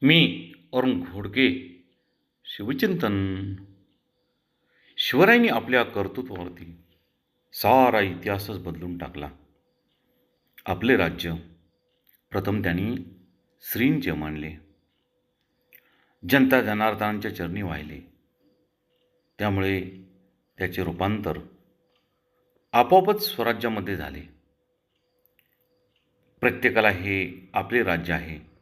मी अरुण घोडके. शिवचिंतन. शिवरायांनी आपल्या कर्तृत्वावरती सारा इतिहासच बदलून टाकला. आपले राज्य प्रथम त्यांनी श्रींचे मानले, जनता जनार्दनांच्या चरणी वाहिले. त्यामुळे त्याचे रूपांतर आपोआपच स्वराज्यामध्ये झाले. प्रत्येकाला हे आपले राज्य आहे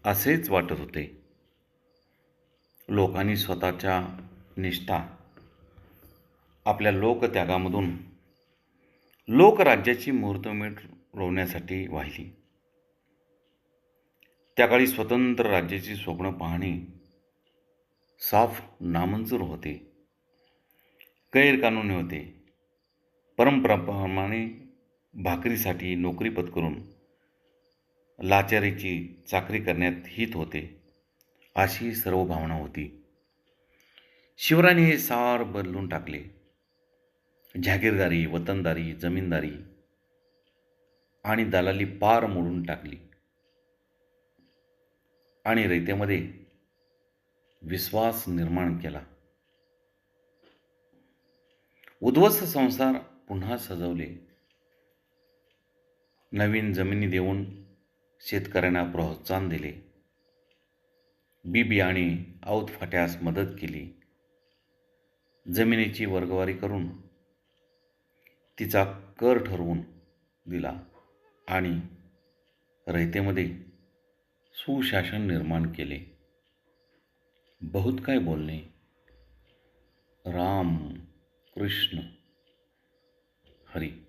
असेच वाटत होते. लोकांनी स्वतःच्या निष्ठा आपल्या लोकत्यागामधून लोकराज्याची मुहूर्तमेढ रोवण्यासाठी वाहिली. त्या काळी स्वतंत्र राज्याची स्वप्न पाहणे साफ नामंजूर होते, गैरकानूनी होते. परंपराप्रमाणे भाकरीसाठी नोकरी पत्करून लाचारीची चाकरी करण्यात हित होते, अशी सर्व भावना होती. शिवरायांनी हे सार बदलून टाकले. जहागीरदारी, वतनदारी, जमीनदारी आणि दलाली पार मोडून टाकली आणि रयतेमध्ये विश्वास निर्माण केला. उद्ध्वस्त संसार पुन्हा सजवले. नवीन जमिनी देऊन शेतकऱ्यांना प्रोत्साहन दिले. बियाणे औतफाट्यास मदत केली. जमिनीची वर्गवारी करून तिचा कर ठरवून दिला आणि रयतेमध्ये सुशासन निर्माण केले. बहुत काय बोलणे. राम कृष्ण हरी.